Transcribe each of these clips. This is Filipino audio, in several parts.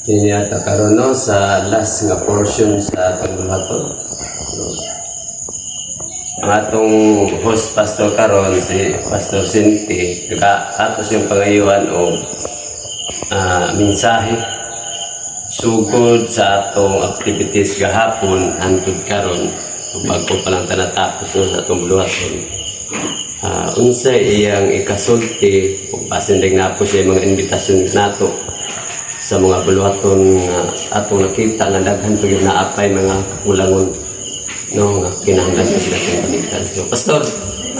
Kaya karon no sa last nga portion sa pagbuhaton. No. Ang atong host pastor karon si Pastor Cinti, atos yung pangayuan o mensahe sugod sa atong activities gahapon hangtod karon bago pa lang tanatapos sa atong buhaton. Unsa iyang ikasulti kung pasindig na po siya mga invitasyon nato sa mga buluhaton nga atong nakita nga daghan pag naapay mga kulangon no nga kinahanglan pa sila itong panitan. So pastor,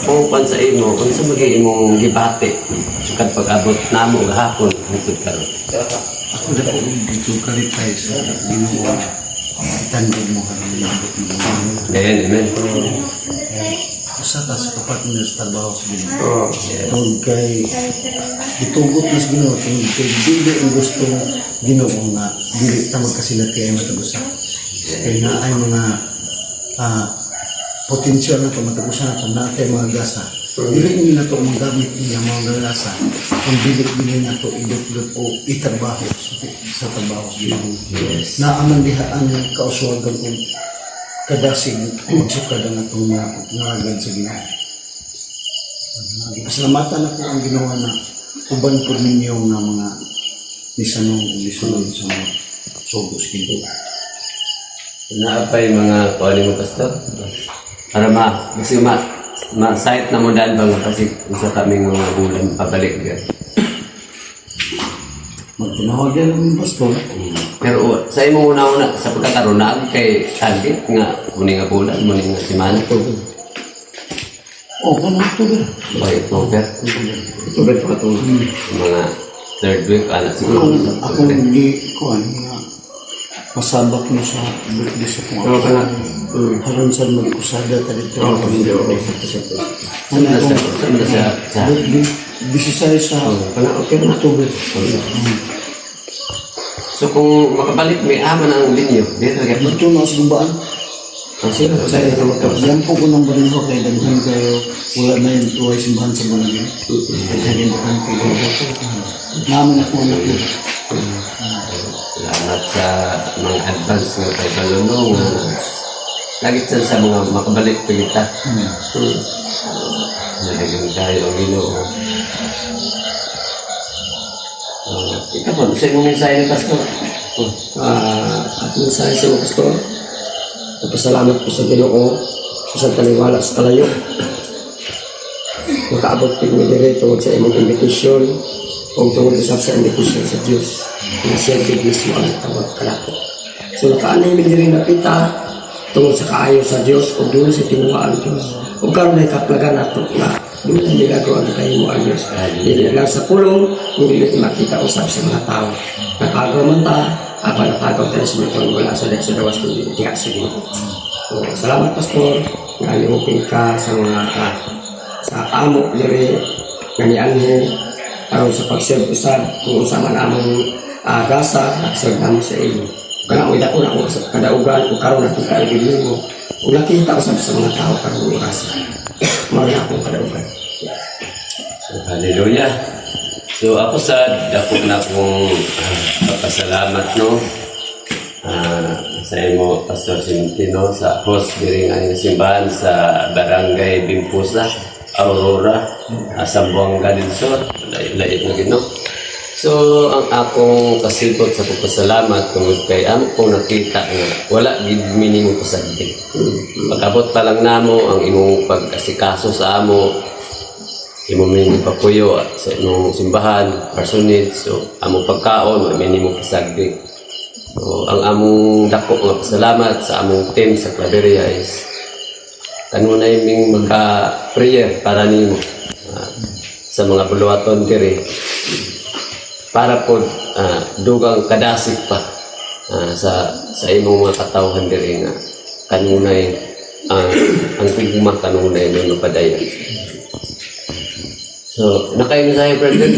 kung pan sa imo unsa magay imong gibati sukad pag-abot namo gahapon hangtod karon? Ako na po dito kalipay sa Ginoo. Tandog mo kami nabot mo. Amen. Usa ta sa kapatid sa trabaho sa Ginoo. Tungod kay itugot na sa Ginoo, tungod kay dili ang gusto Ginoo nga dili ta magkasilat kay matagusa. Kaya na ay mga potensyal na ito matagusa na ito natay mga gasa. Dili nyo na ito magamit niya mga gasa kung dili na ito idot-dot o itrabaho sa trabaho sa Ginoo. Na amandihaan kauswagan kung kadasig magsukad ang atong nangagad sa Ginoo. Pasalamatan ako ang ginawa na uban po ninyo nga mga lisanong sa mga sugos Ginoo. Naapay mga kuali mo pastor para ma-site na mo daan ba nga kasi isa kaming mga bulan pabalik yan. Magtinawag yan ng pastor. Pero sa imo una-una sa pagkakaroon na kay target nga muni nga bulan, muni nga simana to. Kung October. By October. October pa ito. Mga third week, siguro. Ako hindi ko nga masabak mo sa birthday sa kung ako. Haron sa mag-usada ka dito. Saan na sa? Bisisay sa October. So kung makabalik may ama ng linyo, dito na Dito na sa gumbaan. sino? Yan po ko nang balin ko kay daghan kayo wala na yung tuway simbahan sa Bunagin. Daghan daghan kayo. Naman ako anak ko. Salamat sa mga advance nga kay Balunong. Lagi sa mga makabalik pa kita. Nalagyan tayo ang Ginoo. Ikaw po, sa imong mensahe ni Pastor. At mensahe sa mga pastor, nagpasalamat po sa Ginoo sa paniwala sa kalayo. Makaabot po kami diri tungod sa imong invitation o tungod sa invitation sa Diyos. Na siya mismo ang tawag kalako. So nakaanay mi diri napita tungod sa kaayo sa Diyos o doon sa tinuwaan Diyos. O karon ay kaplagan nato na doon ang nilagawa ang kayo mo ang Diyos. Dili lang sa pulong, hindi ito makita usap sa mga tao. Napagaw man ta, apa napagaw tayo sa mga wala sa dawas kundi tiyak sa Ginoo. So, salamat Pastor, nalihupin ka sa mga sa amo diri ganianhin aron sa pag-serve usab kung sa man among gasa serve namo sa iyo. Kana uy dako na ako sa kadaugan kung karon natin kaibig mo. Kung nakita usab sa mga tao karon gasa. Mao na akong kadaugan. Hallelujah. So ako dako na akong papasalamat no. Sa imo Pastor Sintino sa host diri nga simbahan sa Barangay Bimpusa, Aurora, Zamboanga del Sur, lain na Ginoo. So ang akong kasilpot sa pagpasalamat tungod kay amo kong nakita nga wala gid minimum pasagdi. Pagabot pa lang namo ang imong pag-asikaso sa amo, imong minimum papuyo sa imong simbahan, personage, so among pagkaon minimum pasagdi. So, ang among dako nga pasalamat sa among team sa Claveria is kanunay ming magka-prayer para nimo sa mga buluhaton diri para po dugang kadasig pa sa imong mga katawhan diri nga kanunay ang tigma kanunay may mapadayon. So, nakaimisahe, President?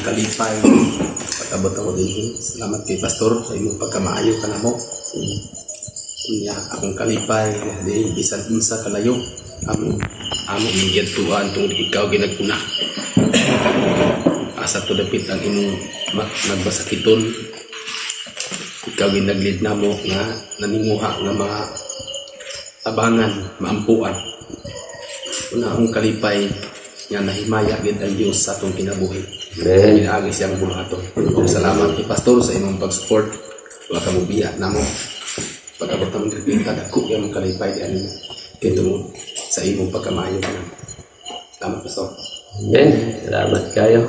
Kalipay pag-abot ako din. Salamat kay Pastor sa imong pagkamaayo ka na mo. Akong kalipay di bisan unsa kalayo among giadtuan tungod ikaw ginaguna. asa to dapit ang imong nagbasakiton. Ikaw ginaglid na mo nga nanimuha nga mga tabangan, maampuan. Una akong kalipay nga nahimaya gid ang Dios sa atong kinabuhi. Amen. Pinaagi siyang bulaton. Ug salamat kay pastor sa imong pag-support. Wa ka mo biya namo. Pag-abot naman dito dako yang kalipay di ani kay tungod sa imong pagkamaayo ka. Salamat pastor. Amen. Salamat kayo.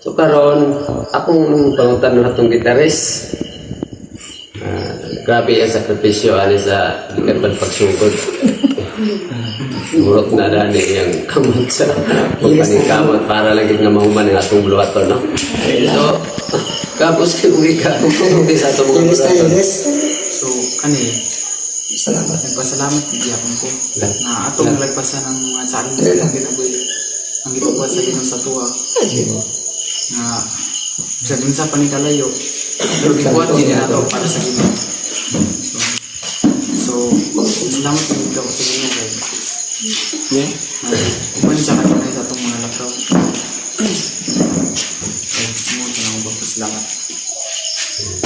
So karon akong pangutan natong gitaris. Grabe ang sakripisyo ani sa ikan pagsugod. Murot na dani yung kamot sa pagpaningkamot para lagi nga mahuman ang atong buluhaton, no? So, kapos kayo ka kung di sa atong mga buluhaton. So, kani, Salamat. nagpasalamat giyapon ko na atong lagpasan ng mga salin sa ginabuhi. Ang gitugwa sa Ginoo sa tuwa na sa din sa panikalayo. Pero gibuhat din nato para sa Ginoo. So, salamat din daw sa Ginoo kay. Kuman siya kanina sa atong mga lakaw. Mo tanang salamat.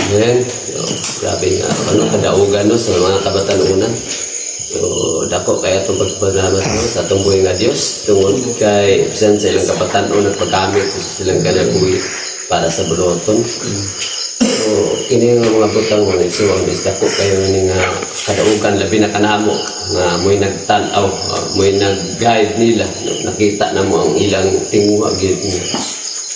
Amen. So, grabe nga, kadaugan, no, sa mga kabatanunan. So, dako kaya itong pagpapalamat, no, sa atong buhay nga Diyos, tungod kay bisan sa ilang kabatanon at paggamit sa silang kanabuhi para sa buluhaton. So, kini nga mga butang mga igsuwang bis dako kayo nga kadaugan labi na kanamo nga mo'y nagtanaw, mo'y nag-guide nila, nakita na mo ang ilang tinguha gid niya.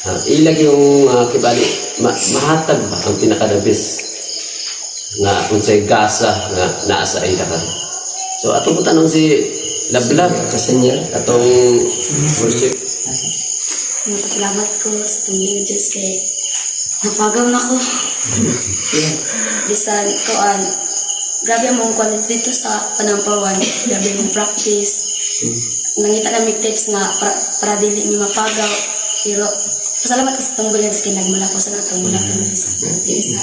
Ilag yung kibali mahatag ba ang pinakadabis nga unsay gasa nga naa sa ila ka. So atong tanong si Lablab Kasenyer. atong worship. Salamat ko sa tumingin Diyos kay napagaw na ko. Bisan ko grabe ang kuan dito sa panampawan. Grabe ang practice. Nangita na may tips nga para dili mi mapagaw. Pero pasalamat ko sa itong bulan sa kinagmula ko sa natong mula ko sa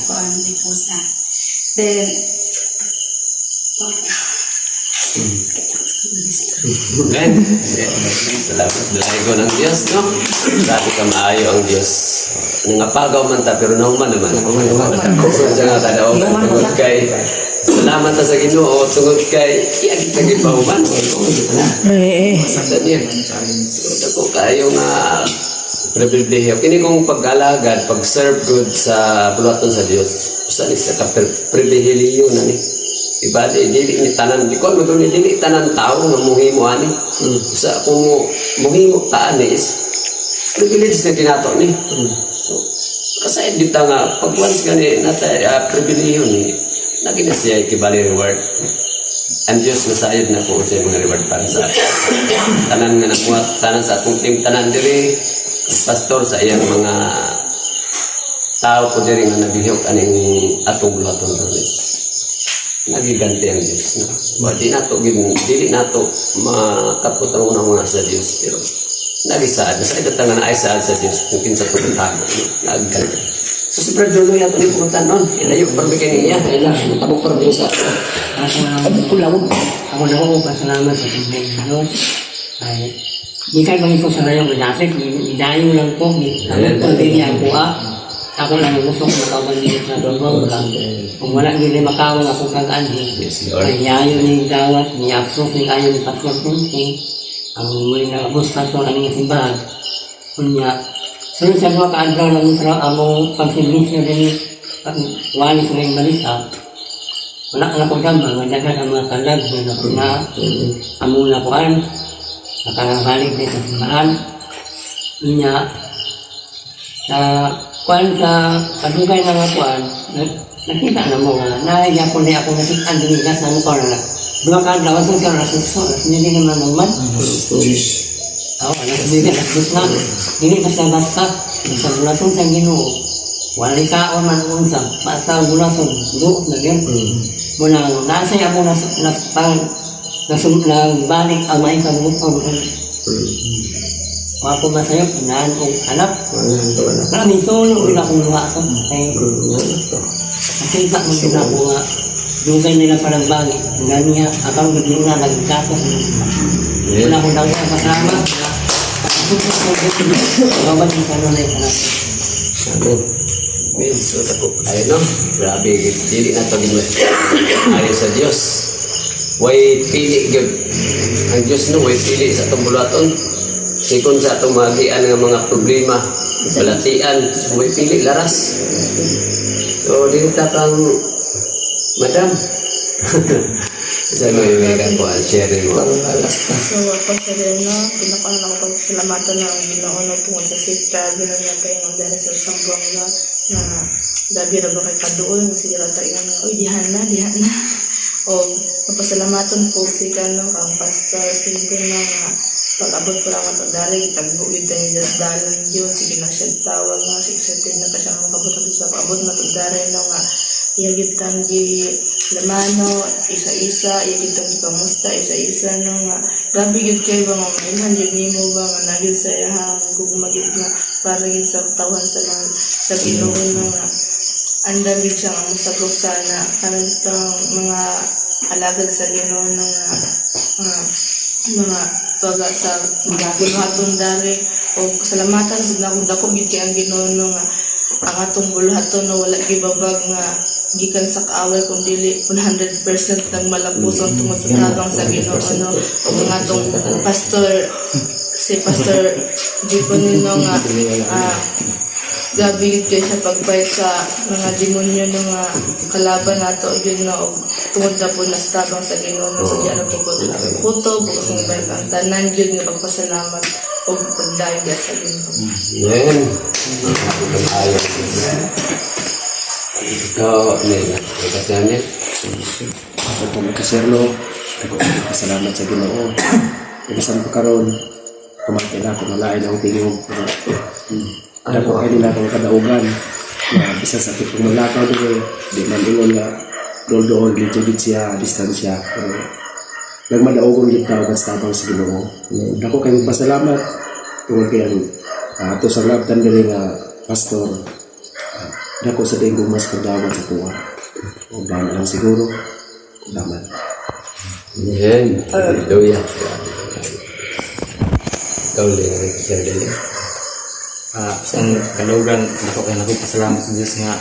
ko may pusa. Then Amen. Salamat dalahay ko ng Diyos, no? Grabe ka maayo ang Diyos. Nangapagaw man ta, pero nahuman naman. Kung siya nga kadaugan, tungod kay salamat ta sa Ginoo, tungod kay iyagit lagi pa human. Sa niya. So, dako kayo nga pribilehiyo. Kini kong pag-alagad, pag-serve good sa buluhaton sa Diyos. Usa ni sa ka-pribilehiyo na ni. Iba dili ni tanan di ko mo dili tanan tao nga muhimo ani sa kung muhimo ta ani is privilege na kinato ni so kasi dito nga pag once gani natay privilege ni nagina siya kibali reward ang Diyos nasayod na po sa mga reward para sa tanan nga namuhat tanan sa atong team tanan diri pastor sa iyang mga tao ko diri nga nabihok aning atong buluhaton sa Diyos nagiganti ang Diyos na di nato dili nato makapot ang unang mga sa Diyos pero nagisaad na sa idatang na ay saad sa Diyos kung kinsa pagkatago nagiganti so si Brad Lolo yato ni pumunta noon ilayo pagbigay niya Kailan, tabok pa rin sa Ako na ako pasalamat sa Diyos. Ay, di kayo bang ito sa rayong malapit, idayo lang po, ako po din niya po ako lang gusto ko makabandilit na doon kung wala nila makawang akong kag-anhin, ay yayo ni dawat, ni approve ni ayaw ni Pastor Kunti, ang muli na abos pastor ang nga simbahan. Kunya, sunod sa mga kaadlaw lang ito among pagsibilis din wali sa mga balita, wala na ko gamang, madagat ang mga kalag na among nakuan, nakakabalik din sa simbahan. Kunya, sa kuan sa kadugay na nga kuan, nakita na mo nga, nahiya ko na ako nakita ang dinigas na mukha na mga kadlaw, ito siya nasukso, hindi naman naman. Oo, nasukso, nasukso na. Hindi basta basta, sa bulatong sa Ginoo, wala ka o man unsa, basta bulatong, duot na yun. Muna, nasaya mo na pang nagbalik ang may kabutong. Ako masaya, pinaan kong anak. Maraming tulong nila kung luha ito. Kasi itak mo sila ko nga, dugay nila parang bagi. Nga niya, akang biglang na nagkakos. Wala ko lang kasama. Salamat sa kanunay ka natin. Amen. Amen. So, tako kayo, no? Grabe, dili na ito ayo sa Diyos. Way pili, gyud. Ang Diyos, no? Way pili sa itong bulaton. Sikon sa itong magian ng mga problema, balatian, way pili, laras. So, dili kang madam. Sa mga may po ang sharing mo. So, ako sa rin, no, pinakaon ako pagsalamatan ng Ginoo no, tungkol sa sita, gano'n yan kayo ng dahil sa isang buwang na dabi na ba kay kadoon, sige lang tayo nga, uy, dihan na. O, mapasalamatan po si no, kang pastor, sige na nga, pag-abot ko lang ang dari, tagbuid na yung dasdalan yun, sige na siya tawag nga, sige na ka siya makabot sa pag-abot na dari, no, nga, iyagit kang lamano, isa-isa, iyagit kang kamusta, isa-isa, no, nga, gabi gid kayo ba, mga mainhan, yun nimo ba, nga, nagid sa iyahang, gugumagid na, para yun sa tawhan sa Ginoo, no, nga, ang dami siya nga masagop sana, parang itong mga alagad sa Ginoo, no, nga, mga baga sa mga buluhaton dari, o salamatan, na kung dako gid kay ang Ginoo, no, nga, ang atong buluhaton, no, wala gibabag nga, gikan sa kaaway kung dili 100% nagmalapuson tungod sa tagang sa Ginoo, no, o mga atong si Pastor Jipon, no, nga, gabi kayo sa pagpay sa mga demonyo ng mga kalaban nato yun na tungod na po nastabang sa Ginoo so diyan po ko kutob o kung may ang tanan yun nga pagpasalamat o pagdayo sa Ginoo. Amen. Ikaw, Nela, kasi Amen. Ako po magkaserno, ako pasalamat sa Ginoo. Ibisan ko karon, kumakita na ako malain ang tingin Ada ko ay nila kang kadaugan na bisa sa tipong malakaw dito di man ingon nga doon dito siya distansya pero nagmadaugon dito tao basta tabang sa Ginoo. Dako kay magpasalamat tungod kay ato sa labtan diri nga pastor dako sa dinggo mas kadawat sa tuwa o dami lang siguro daman. Amen. Hallelujah. Ikaw lang share din. Isang kalugan, ako kay pasalamat sa Diyos nga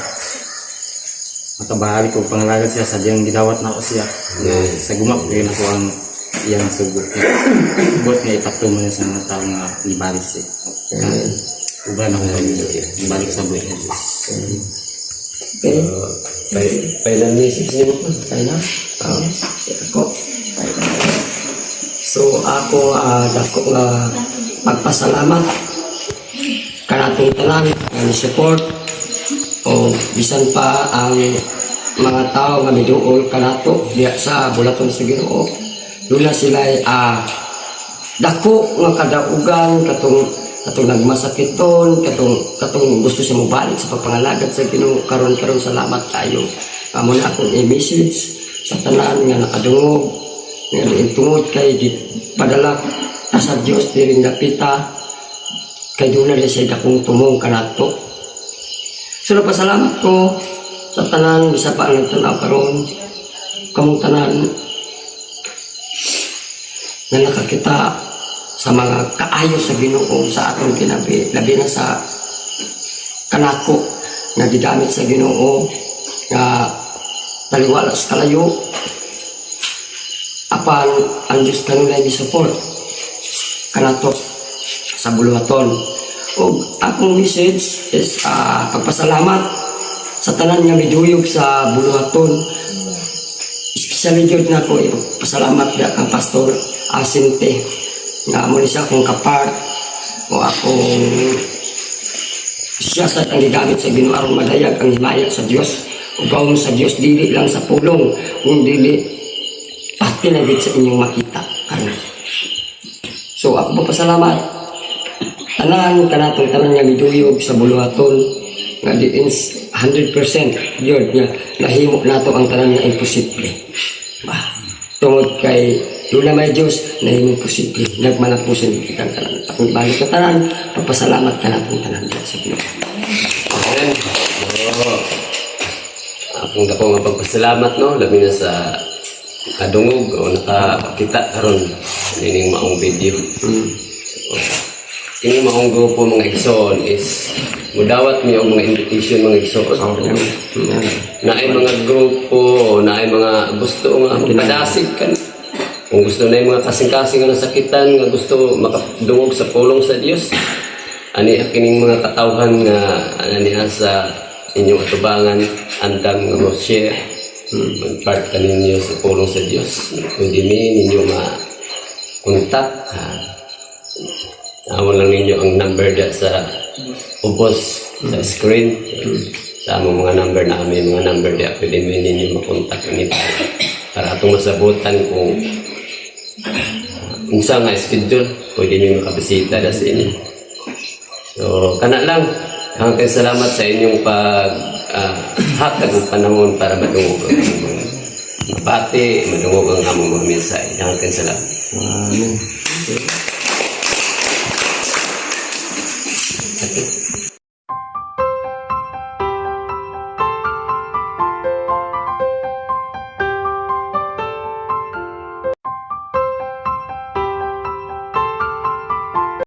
makabahagi ko pangalagad siya sa diyang gidawat na ako siya. Sa gumap kayo na ko ang iyang sugot. Buot nga ipatuman niya sa mga tao nga ibalik siya. Uban ako ibalik sa buhay ng Diyos. Pailan message niyo po? Kaya ako. So ako dako nga magpasalamat kanatong tanan ang support o bisan pa ang mga tao nga miduol kanato diya sa bulaton sa Ginoo. Lula sila dako nga kadaugan katong nagmasakiton katong gusto siya mobalik sa pagpangalagad sa Ginoo karon salamat kayo. Amo na akong i-message sa tanan nga nakadungog nga tungod kay padala sa Dios diri napita kay doon na siya akong tumong kanato. So napasalamat ko sa tanan bisa pa ang nagtanaw karon kamong tanan na nakakita sa mga kaayo sa Ginoo sa atong kinabi labi na sa kanako nga gigamit sa Ginoo nga taliwala sa kalayo apan ang Diyos kanunay ni support kanato sa buluhaton. O akong message is pagpasalamat sa tanan nga miduyog sa buluhaton. Especially jud na ko ipasalamat da kang Pastor Asinte nga mo siya akong kapart o akong siya sa ang gigamit sa Ginoo aron madayag ang himaya sa Dios o gawon sa Dios dili lang sa pulong kung dili pati na gid sa inyong makita. So ako pasalamat tanan kanatong tanan nga miduyog sa buluhaton nga diin 100% yun nga nahimo nato ang tanan nga imposible. Tungod kay lula may Diyos nahimo posible nagmanapusan ikang tanan. Akong balik ka tanan pagpasalamat kanatong tanan sa Ginoo. Amen. Akong dako nga pagpasalamat no labi na sa kadungog o nakakita karon nining maong video. yung maong grupo mga igsoon is mudawat niyo ang mga invitation mga igsoon. Na ay mga grupo, na ay mga gusto nga padasig kan. Kung gusto na yung mga kasing-kasing nga nasakitan, nga gusto makadungog sa pulong sa Dios. Ani kining mga katawhan nga niya sa inyong atubangan, andam nga mo share. Mag-part ka ninyo sa pulong sa Dios. Pwede ninyo ma-contact. Awon lang ninyo ang number da sa ubos sa screen. Sa among mga number na mga number da pwede mo ninyo makontak ni para atong masabutan kung unsa nga schedule pwede mo makabisita da sa inyo. So kana lang. Hanggang salamat sa inyong hatag ng panahon para madungog ang among mabati, madungog ang among mga mensahe. Hanggang salamat. Amen. Okay.